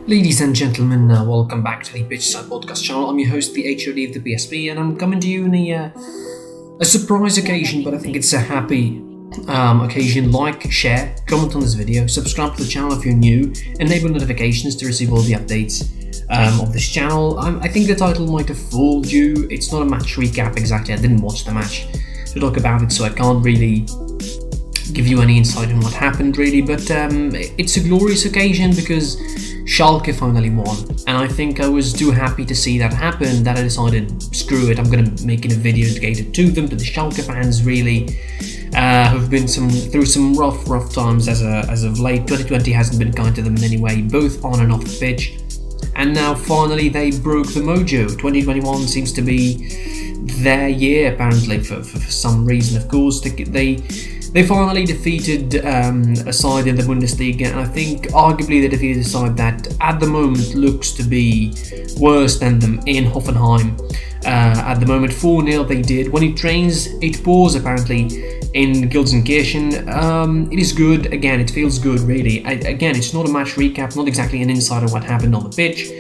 Ladies and gentlemen, welcome back to the Pitchside Podcast channel. I'm your host, the HOD of the PSP, and I'm coming to you in a surprise occasion, but I think it's a happy occasion. Like, share, comment on this video, subscribe to the channel if you're new, enable notifications to receive all the updates of this channel. I think the title might have fooled you. It's not a match recap exactly. I didn't watch the match to talk about it, so I can't really give you any insight on what happened really, but it's a glorious occasion because Schalke finally won, and I think I was too happy to see that happen that I decided, screw it, I'm gonna make it a video dedicated to them, to the Schalke fans really, who've been through some rough times as of late. 2020 hasn't been kind to them in any way, both on and off the pitch, and now finally they broke the mojo. 2021 seems to be their year apparently for some reason. Of course, they finally defeated a side in the Bundesliga, and I think arguably they defeated a side that at the moment looks to be worse than them in Hoffenheim. At the moment 4-0 they did. When it trains, it pours apparently in Gelsenkirchen. It is good, again, it feels good really. Again, it's not a match recap, not exactly an insight of what happened on the pitch.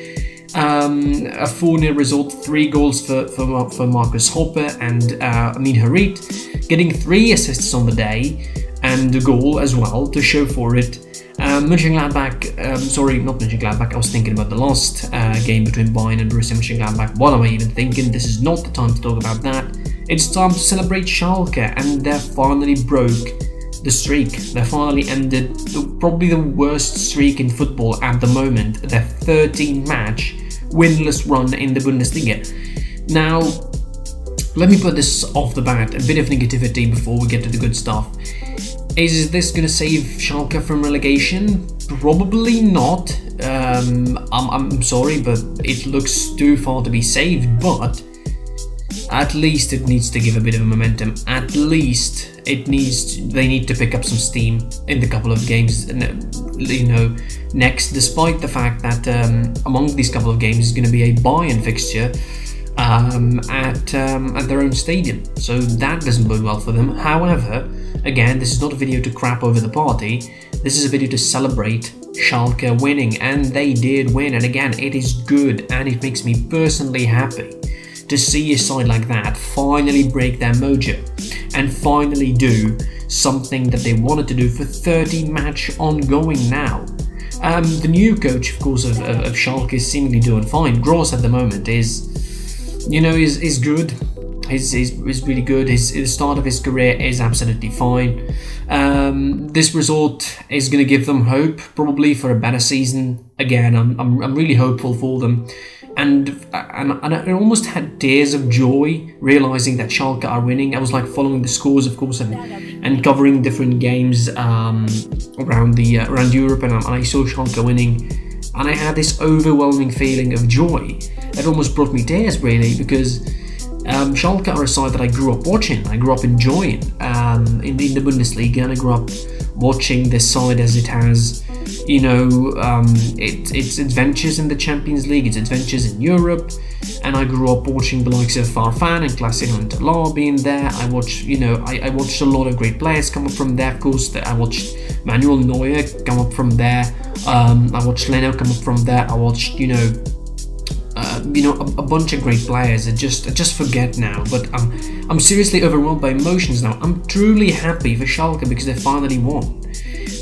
A 4-0 result, 3 goals for Marcus Hoppe and Amin Harit, getting 3 assists on the day and a goal as well to show for it. Mönchengladbach, sorry, not Mönchengladbach, I was thinking about the last game between Bayern and Borussia Mönchengladbach. What am I even thinking? This is not the time to talk about that. It's time to celebrate Schalke, and they finally broke the streak. They finally ended probably the worst streak in football at the moment, their 13-match winless run in the Bundesliga. Now, let me put this off the bat, a bit of negativity before we get to the good stuff. Is this going to save Schalke from relegation? Probably not. I'm sorry, but it looks too far to be saved, but at least it needs to give a bit of a momentum. At least they need to pick up some steam in the couple of games, next, despite the fact that among these couple of games is going to be a Bayern fixture at their own stadium, so that doesn't bode well for them. However, again, this is not a video to crap over the party. This is a video to celebrate Schalke winning, and they did win, and again, it is good, and it makes me personally happy to see a side like that finally break their mojo and finally do something that they wanted to do for 30-match ongoing now. The new coach, of course, of Schalke is seemingly doing fine. Gross at the moment is good. Is really good. The start of his career is absolutely fine. This result is going to give them hope, probably for a better season. Again, I'm really hopeful for them. And I almost had tears of joy realizing that Schalke are winning. I was like following the scores, of course, and covering different games around Europe, and I saw Schalke winning, and I had this overwhelming feeling of joy that almost brought me tears, really, because Schalke are a side that I grew up watching, I grew up enjoying in the Bundesliga, and I grew up watching this side as it has, its adventures in the Champions League, its adventures in Europe, and I grew up watching the likes of Farfan and Klaas-Jan Huntelaar being there. I watched a lot of great players come up from there, of course. I watched Manuel Neuer come up from there. I watched Leno come up from there. I watched, a bunch of great players. I just forget now, but I'm seriously overwhelmed by emotions now. I'm truly happy for Schalke because they finally won,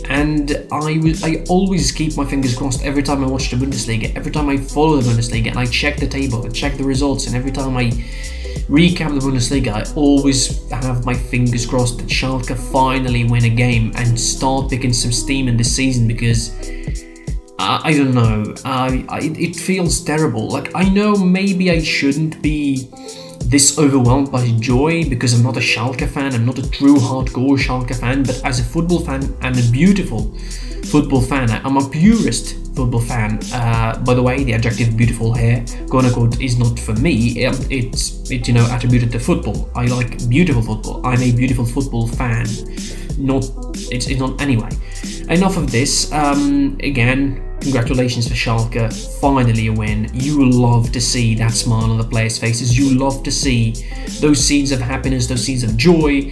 and I always keep my fingers crossed every time I watch the Bundesliga, every time I follow the Bundesliga, and I check the table, I check the results, and every time I recap the Bundesliga, I always have my fingers crossed that Schalke finally win a game and start picking some steam in this season, because I don't know, it feels terrible. Like, I know maybe I shouldn't be this overwhelmed by joy because I'm not a Schalke fan, I'm not a true hardcore Schalke fan, but as a football fan and a beautiful football fan, I'm a purist football fan. By the way, the adjective beautiful here, quote unquote, is not for me, it's attributed to football. I like beautiful football, I'm a beautiful football fan, it's not anyway. Enough of this. Again, congratulations for Schalke, finally a win. You will love to see that smile on the players' faces. You love to see those scenes of happiness, those scenes of joy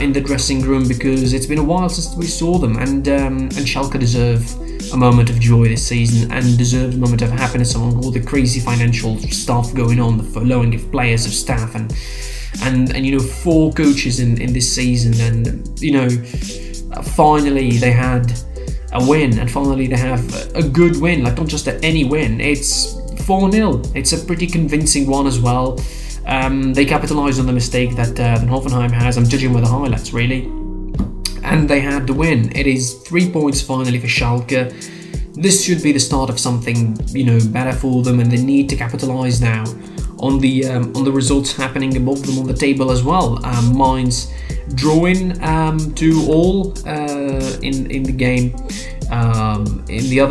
in the dressing room, because it's been a while since we saw them, and Schalke deserve a moment of joy this season and deserved a moment of happiness among all the crazy financial stuff going on, the furloughing of players, of staff, and 4 coaches in this season, and finally they had a win, and finally they have a good win, like not just any win. It's 4-0. It's a pretty convincing one as well. They capitalised on the mistake that Hoffenheim has. I'm judging by the highlights, really. And they had the win. It is 3 points finally for Schalke. This should be the start of something, better for them, and they need to capitalise now on the results happening above them on the table as well. Mainz drawing 2-2 in the game.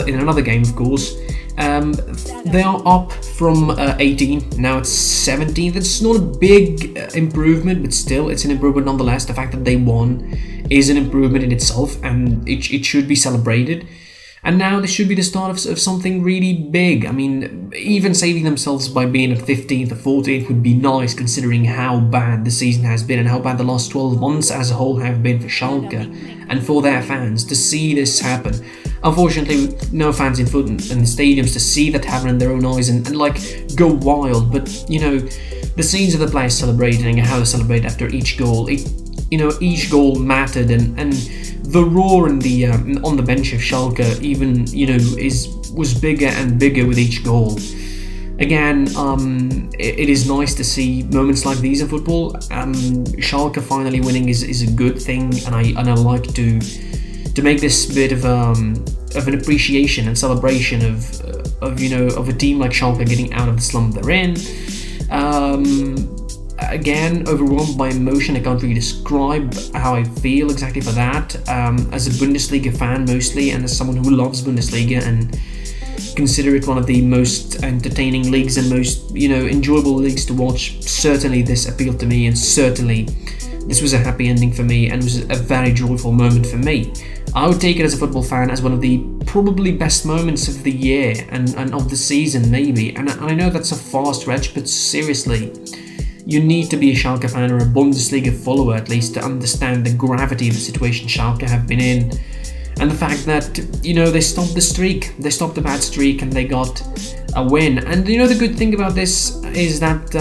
In another game, of course. They are up from 18, now it's 17th. It's not a big improvement, but still it's an improvement nonetheless. The fact that they won is an improvement in itself, and it should be celebrated. And now this should be the start of something really big. I mean, even saving themselves by being at 15th or 14th would be nice, considering how bad the season has been and how bad the last 12 months as a whole have been for Schalke and for their fans. To see this happen, unfortunately, no fans in the stadiums to see that happen in their own eyes and like go wild. But the scenes of the players celebrating and how they celebrate after each goal, each goal mattered, and the roar in the on the bench of Schalke even was bigger and bigger with each goal. Again, it is nice to see moments like these in football. Schalke finally winning is a good thing, and I like to make this bit of an appreciation and celebration of a team like Schalke getting out of the slump they're in. Again, overwhelmed by emotion. I can't really describe how I feel exactly for that. As a Bundesliga fan mostly, and as someone who loves Bundesliga and consider it one of the most entertaining leagues and most enjoyable leagues to watch, certainly this appealed to me, and certainly this was a happy ending for me and was a very joyful moment for me. I would take it as a football fan as one of the probably best moments of the year and of the season maybe, and I know that's a far stretch, but seriously, you need to be a Schalke fan or a Bundesliga follower at least to understand the gravity of the situation Schalke have been in, and the fact that they stopped the streak, they stopped the bad streak, and they got a win. And the good thing about this is that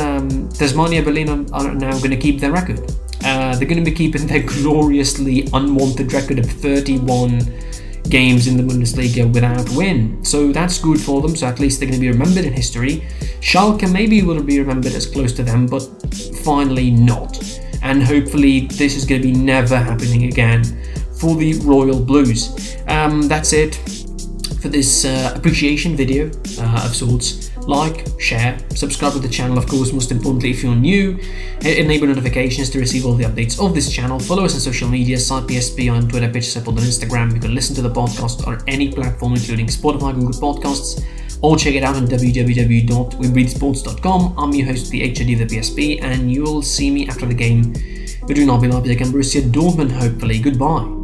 Tasmania Berlin are now going to keep their record. They're going to be keeping their gloriously unwanted record of 31 games in the Bundesliga without win. So that's good for them, so at least they're going to be remembered in history. Schalke maybe will be remembered as close to them, but finally not. And hopefully this is going to be never happening again for the Royal Blues. That's it for this appreciation video of sorts. Like, share, subscribe to the channel, of course, most importantly if you're new. Enable notifications to receive all the updates of this channel. Follow us on social media, SitePSP on Twitter, PitchSupport on Instagram. You can listen to the podcast on any platform including Spotify, Google Podcasts, or check it out on www.webreadsports.com. I'm your host, the HOD of the PSP, and you'll see me after the game between RB Leipzig and Borussia Dortmund, hopefully. Goodbye.